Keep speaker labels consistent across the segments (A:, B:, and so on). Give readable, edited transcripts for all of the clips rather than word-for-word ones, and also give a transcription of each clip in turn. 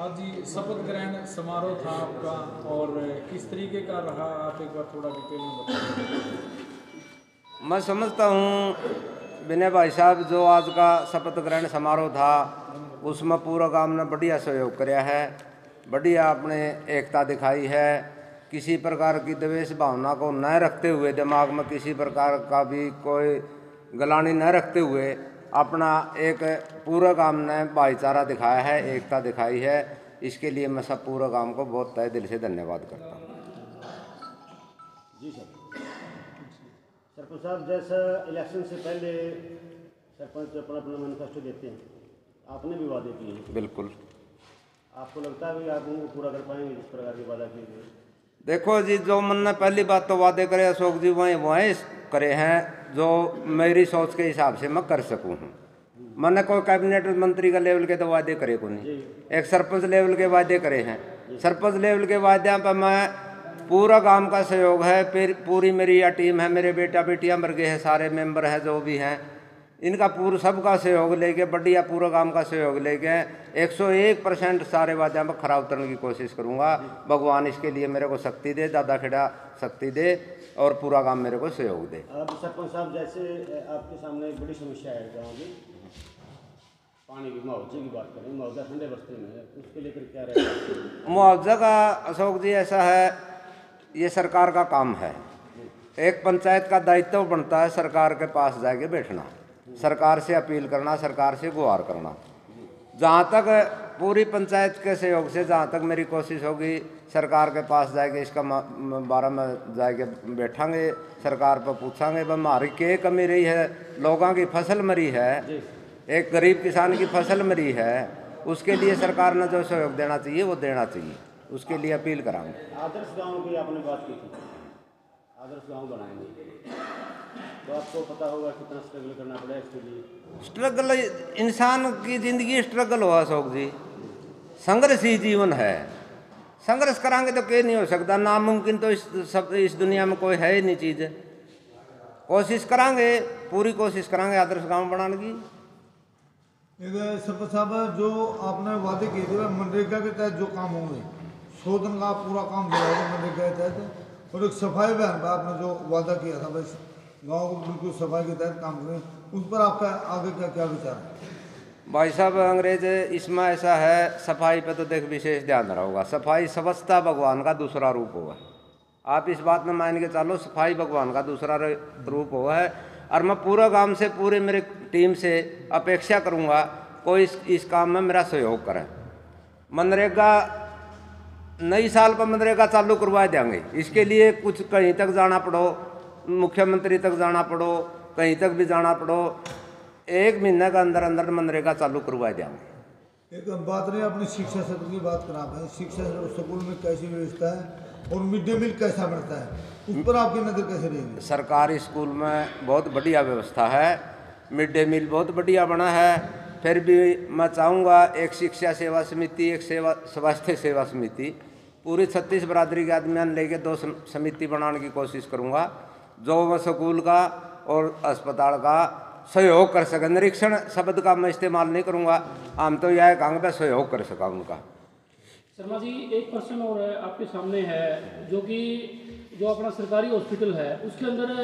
A: आज जी शपथ ग्रहण समारोह था आपका और किस तरीके का रहा, आप एक बार थोड़ा डिटेल में बताइए।
B: मैं समझता हूँ विनय भाई साहब, जो आज का शपथ ग्रहण समारोह था उसमें पूरा गांव ने बढ़िया सहयोग कराया है, बढ़िया अपने एकता दिखाई है। किसी प्रकार की द्वेष भावना को न रखते हुए, दिमाग में किसी प्रकार का भी कोई गलानी न रखते हुए अपना एक पूरा गांव ने भाईचारा दिखाया है, एकता दिखाई है। इसके लिए मैं सब पूरा गांव को बहुत तहे दिल से धन्यवाद करता हूँ।
C: जी सर। सरपंच साहब, जैसा इलेक्शन से पहले सरपंच अपना अपना मैनिफेस्टो देते हैं, आपने भी वादे किए हैं।
B: बिल्कुल।
C: आपको लगता है भी आप उनको पूरा कर पाएंगे जिस प्रकार के वादा किए गए?
B: देखो जी, जो मन ने पहली बात तो वादे करे अशोक जी वहीं करे हैं जो मेरी सोच के हिसाब से मैं कर सकूँ हूँ। मैंने कोई कैबिनेट मंत्री का लेवल के तो वादे करे को नहीं, एक सरपंच लेवल के वादे करे हैं। सरपंच लेवल के वादे पर मैं पूरा गांव का सहयोग है, फिर पूरी मेरी यह टीम है, मेरे बेटा बेटियां मर गए हैं, सारे मेंबर हैं जो भी हैं, इनका पूरा सबका सहयोग लेके बढ़िया पूरा गांव का सहयोग लेके 101% सारे वादे में खरा उतरने की कोशिश करूंगा। भगवान इसके लिए मेरे को शक्ति दे, दादा खेड़ा शक्ति दे और पूरा गांव मेरे को सहयोग दे।
C: अब सरपंच साहब, जैसे आपके सामने एक बड़ी समस्या है गाँव में, पानी की, मुआवजे की बात करें, मुआवजा ठंडे बस्ते में है, उसके लेकर क्या रहेगा?
B: मुआवजा का अशोक जी ऐसा है, ये सरकार का काम है। एक पंचायत का दायित्व बनता है सरकार के पास जाके बैठना, सरकार से अपील करना, सरकार से गुहार करना। जहाँ तक पूरी पंचायत के सहयोग से जहाँ तक मेरी कोशिश होगी सरकार के पास जाके इसका बारे में जाके बैठांगे, सरकार पर पूछांगे भाई हमारी क्या कमी रही है, लोगों की फसल मरी है, एक गरीब किसान की फसल मरी है, उसके लिए सरकार ने जो सहयोग देना चाहिए वो देना चाहिए, उसके लिए अपील करांगे।
C: आदर्श गाँव की आपने बात की थी, आदर्श गाँव बनाएंगे तो आपको पता होगा कितना स्ट्रगल करना पड़ेगा इसके लिए।
B: स्ट्रगल, इंसान की जिंदगी स्ट्रगल हो अशोक जी, संघर्ष ही जीवन है। संघर्ष करांगे तो क्या नहीं हो सकता, नामुमकिन तो इस दुनिया में कोई है ही नहीं चीज़। कोशिश करांगे, पूरी कोशिश करांगे आदर्श गांव बनाने की।
D: सरपंच साहब, जो आपने वादे किए थे मनरेगा के तहत जो काम होंगे 100 दिन का पूरा काम दिया है मनरेगा के तहत, और एक सफाई अभियान पर आपने जो वादा किया था भाई गाँव को बिल्कुल सफाई के तहत काम करें, उस पर आपका आगे क्या क्या विचार है?
B: भाई साहब अंग्रेज, इसमें ऐसा है, सफाई पे तो देख विशेष ध्यान रहा होगा। सफाई स्वच्छता भगवान का दूसरा रूप होगा, आप इस बात में मान के चलो, सफाई भगवान का दूसरा रूप हुआ है। और मैं पूरा गांव से, पूरे मेरे टीम से अपेक्षा करूंगा कोई इस काम में मेरा सहयोग करे। मनरेगा नई साल पर मनरेगा चालू करवा देंगे, इसके लिए कुछ कहीं तक जाना पड़ो, मुख्यमंत्री तक जाना पड़ो, कहीं तक भी जाना पड़ो, 1 महीने का अंदर अंदर मनरेगा चालू करवा देंगे।
D: एक बात नहीं, अपनी शिक्षा सत्र की बात करा है, शिक्षा स्कूल में कैसी व्यवस्था है और मिड डे मील कैसा बनता है, उस पर आपकी नज़र कैसे रहेगी? सरकारी
B: स्कूल में बहुत बढ़िया व्यवस्था है, मिड डे मील बहुत बढ़िया बना है। फिर भी मैं चाहूँगा एक शिक्षा सेवा समिति, एक स्वास्थ्य सेवा समिति, पूरी 36 बरादरी के आदमियान लेके 2 समिति बनाने की कोशिश करूँगा, जो मैं स्कूल का और अस्पताल का सहयोग कर सके। निरीक्षण शब्द का मैं इस्तेमाल नहीं करूँगा, हम तो यह कहेंगे मैं सहयोग कर सका उनका।
E: शर्मा जी, एक प्रश्न और है आपके सामने है, जो कि जो अपना सरकारी हॉस्पिटल है उसके अंदर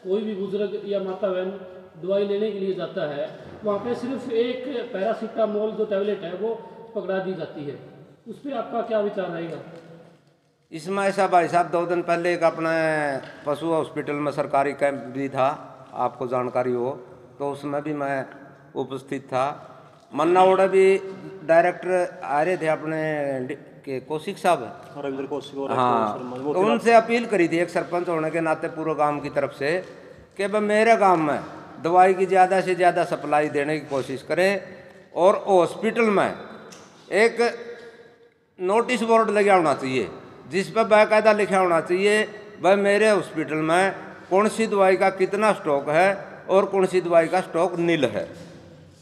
E: कोई भी बुजुर्ग या माता बहन दवाई लेने के लिए जाता है, वहाँ पे सिर्फ एक पैरासीटामोल जो टैबलेट है वो पकड़ा दी जाती है, उस पर आपका क्या विचार रहेगा?
B: इसमें ऐसा भाई साहब, 2 दिन पहले एक अपने पशु हॉस्पिटल में सरकारी कैंप भी था, आपको जानकारी हो तो उसमें भी मैं उपस्थित था। मन्नाउड़ा भी डायरेक्टर आ रहे थे अपने के कौशिक साहब,
C: रविंद्र कौशिक,
B: हाँ, तो उनसे अपील करी थी एक सरपंच होने के नाते पूरे गांव की तरफ से कि भाई मेरे गांव में दवाई की ज़्यादा से ज़्यादा सप्लाई देने की कोशिश करें और हॉस्पिटल में एक नोटिस बोर्ड लगा होना चाहिए जिस पर बाकायदा लिखा होना चाहिए भाई मेरे हॉस्पिटल में कौन सी दवाई का कितना स्टॉक है और कौन सी दवाई का स्टॉक नील है।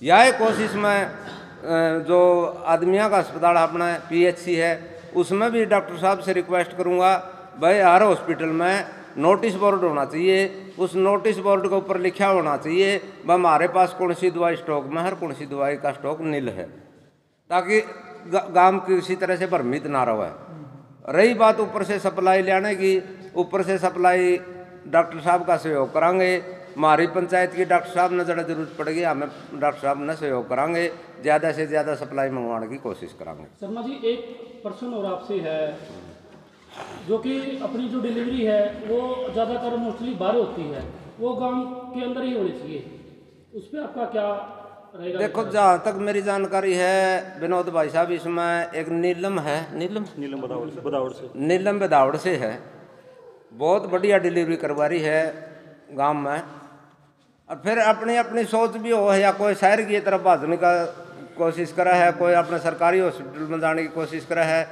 B: यह कोशिश में जो आदमियों का अस्पताल अपना PHC है उसमें भी डॉक्टर साहब से रिक्वेस्ट करूंगा भाई हर हॉस्पिटल में नोटिस बोर्ड होना चाहिए, उस नोटिस बोर्ड के ऊपर लिखा होना चाहिए भाई हमारे पास कौन सी दवाई स्टॉक में है और कौन सी दवाई का स्टॉक नील है, ताकि गांव किसी तरह से भ्रमित ना रहे। रही बात ऊपर से सप्लाई लाने की, ऊपर से सप्लाई डॉक्टर साहब का सहयोग करांगे। हमारी पंचायत की डॉक्टर साहब ने ज़रा जरूरत पड़ेगी, हमें डॉक्टर साहब ने सहयोग करांगे, ज़्यादा से ज़्यादा सप्लाई मंगवाने की कोशिश करांगे।
E: शर्मा जी एक प्रश्न और आपसे है, जो कि अपनी जो डिलीवरी है वो ज़्यादातर मोस्टली बाहर होती है, वो गांव के अंदर ही होनी चाहिए, उस पर आपका क्या रहेगा?
B: देखो जहाँ तक मेरी जानकारी है विनोद भाई साहब, इसमें एक नीलम है, नीलम बदावड़ से है, बहुत बढ़िया डिलीवरी करवा रही है गांव में। और फिर अपनी अपनी सोच भी हो, या कोई शहर की तरफ भागने का कोशिश करा है, कोई अपने सरकारी हॉस्पिटल में जाने की कोशिश करा है।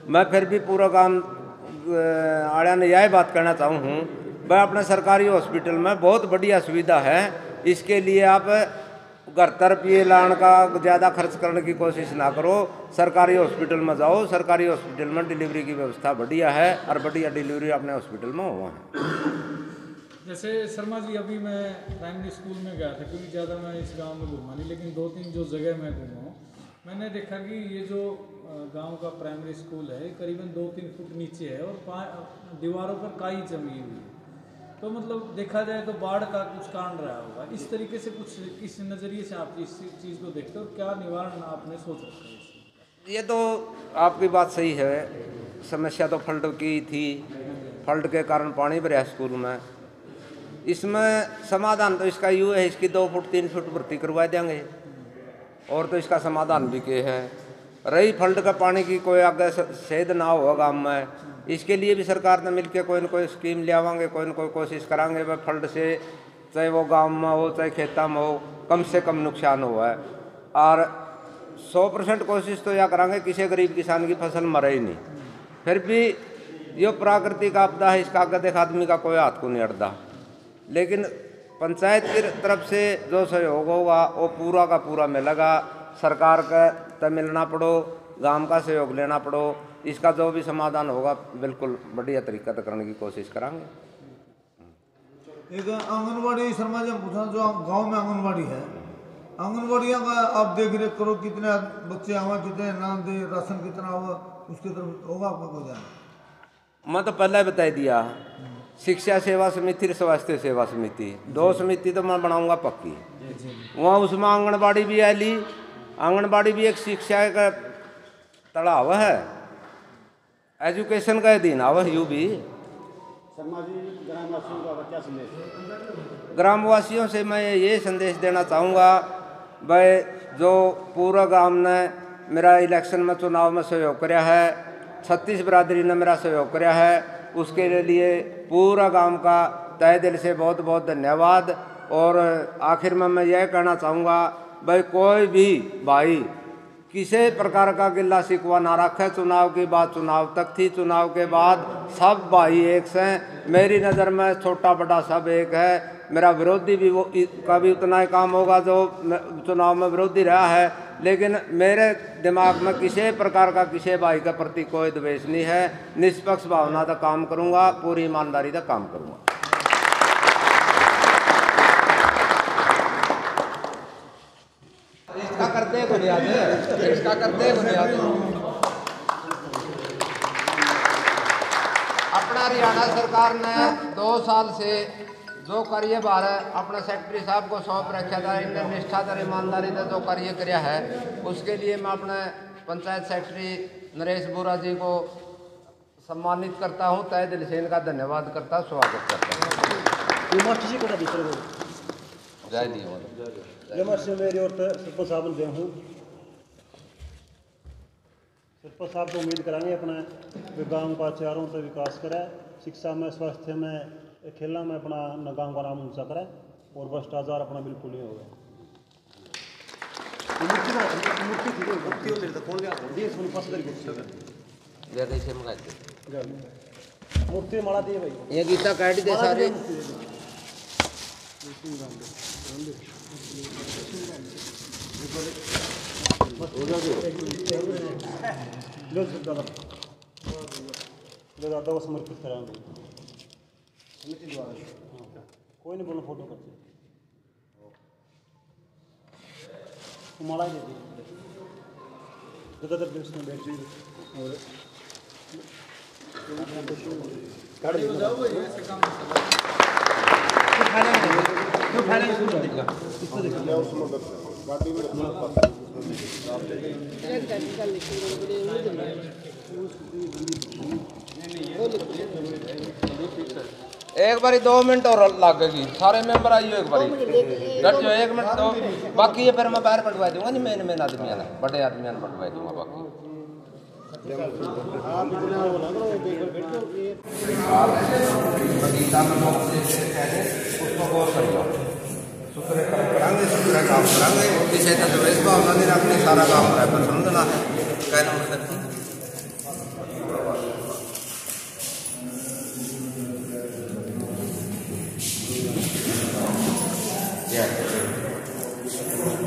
B: मैं फिर भी पूरा गांव आड़िया ने यह बात कहना चाहूँ हूँ, वह अपने सरकारी हॉस्पिटल में बहुत बढ़िया सुविधा है। इसके लिए आप घर तरफ ये लाने का ज़्यादा खर्च करने की कोशिश ना करो, सरकारी हॉस्पिटल में जाओ। सरकारी हॉस्पिटल में डिलीवरी की व्यवस्था बढ़िया है और बढ़िया डिलीवरी अपने हॉस्पिटल में हुआ है।
A: जैसे शर्मा जी अभी मैं प्राइमरी स्कूल में गया था, क्योंकि ज़्यादा मैं इस गांव में घूमा नहीं, लेकिन 2-3 जो जगह मैं घूमा हूँ, मैंने देखा कि ये जो गांव का प्राइमरी स्कूल है करीबन 2-3 फुट नीचे है और दीवारों पर काई जमी हुई है। तो मतलब देखा जाए तो बाढ़ का कुछ कारण रहा होगा। इस तरीके से कुछ इस नज़रिए से आप इस चीज़ को देखते हो, क्या निवारण आपने सोच रखा है?
B: ये तो आपकी बात सही है, समस्या तो फ्लड की थी, फ्लड के कारण पानी भरा स्कूल में। इसमें समाधान तो इसका यूँ है, इसकी 2 फुट 3 फुट भर्ती करवा देंगे और तो इसका समाधान भी के है। रही फ्लड का पानी की कोई आगे सेध ना हो गाँव में, इसके लिए भी सरकार ने मिलकर कोई न कोई स्कीम ले आवांगे, कोई न कोई कोशिश करांगे। वह फ्लड से चाहे वो गांव में हो चाहे खेता में हो, कम से कम नुकसान हुआ है। और 100% कोशिश तो यह करांगे किसी गरीब किसान की फसल मरे ही नहीं। फिर भी ये प्राकृतिक आपदा है, इसका आगे देख आदमी का कोई हाथ को नहीं अड़ता। लेकिन पंचायत की तरफ से जो सहयोग होगा वो पूरा का पूरा मिलेगा। सरकार का तो मिलना पड़ो, गांव का सहयोग लेना पड़ो, इसका जो भी समाधान होगा बिल्कुल बढ़िया तरीका से करने की कोशिश करांगे।
D: एक आंगनबाड़ी शर्मा जी पूछा, जो गांव में आंगनबाड़ी है, आंगनबाड़ियाँ का आप देख रेख करो, कितने बच्चे आवा, कितने नाम दे, राशन कितना हुआ, उसकी तरफ होगा आपका कोई ध्यान?
B: मैं तो पहले बता दिया, शिक्षा सेवा समिति और स्वास्थ्य सेवा समिति, 2 समिति तो मैं बनाऊंगा पक्की। वहाँ उसमें आंगनबाड़ी भी आली, आंगनबाड़ी भी एक शिक्षा का तड़ाव है, एजुकेशन का दिन आवा यू भी।
C: शर्मा जी ग्रामवासियों का क्या संदेश है?
B: ग्रामवासियों से मैं ये संदेश देना चाहूँगा, भाई जो पूरा गांव ने मेरा इलेक्शन में चुनाव में सहयोग कराया है, 36 बिरादरी ने मेरा सहयोग कराया है, उसके लिए पूरा गांव का तहे दिल से बहुत बहुत धन्यवाद। और आखिर में मैं यह कहना चाहूँगा, भाई कोई भी भाई किसी प्रकार का गिल्ला शिकवा ना रखे। चुनाव की बात चुनाव तक थी, चुनाव के बाद सब भाई एक से। मेरी नज़र में छोटा बड़ा सब एक है। मेरा विरोधी भी वो का भी उतना ही काम होगा जो चुनाव में विरोधी रहा है, लेकिन मेरे दिमाग में किसी प्रकार का किसी भाई के प्रति कोई द्वेष नहीं है। निष्पक्ष भावना का काम करूँगा, पूरी ईमानदारी का काम करूँगा। इसका करते बुनियाद है, इसका करते बुनियाद अपना हरियाणा सरकार ने 2 साल से जो कार्य बार अपने सेक्रेटरी साहब को सौंप रखा था, इनने निष्ठा और ईमानदारी से जो कार्य किया है, उसके लिए मैं अपने पंचायत सेक्रेटरी नरेश बोरा जी को सम्मानित करता हूँ, तहे दिल से इनका धन्यवाद करता, स्वागत करता हूँ। जय दी
C: मेरी और सरपंच साहब ने हूँ, सरपंच साहब को उम्मीद कराएंगे अपने गाँव का चारों से विकास करे, शिक्षा में, स्वास्थ्य में, खेलना में अपना गाँव का नाम ऊंचा करे और भ्रष्टाचार अपना बिल्कुल नहीं होगा। मूर्ति माला दिए भाई,
B: ये गीता काट दे सारे।
C: दादा को समर्पित कराएंगे समिति द्वारा। कोई नहीं बोलो, फोटो करते माला ही दे दी।
B: एक बारी 2 मिनट और लगेगी, सारे मेंबर आइयो एक बारी घट जाओ 1 मिनट तो बाकी है, फिर मैं बाहर पटवा दूंगा नहीं, मेन आदमियों ने बड़े आदमियों ने पटवा दूंगा बाकी। उसको गौर कर लो, सुथरे कर्म करांगे, सुथरे काम करांगे, किसी का द्वेष भावना नहीं रखनी, सारा काम है पर समझना है कहना मतलब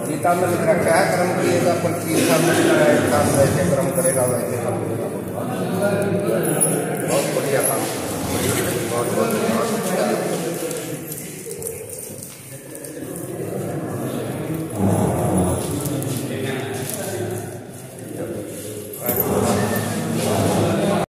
B: गीता में लिख रखा है कर्म किएगा फल की इच्छा में काम वैसे कर्म करेगा वैसे फल मिलेगा। बहुत बढ़िया काम, बहुत बहुत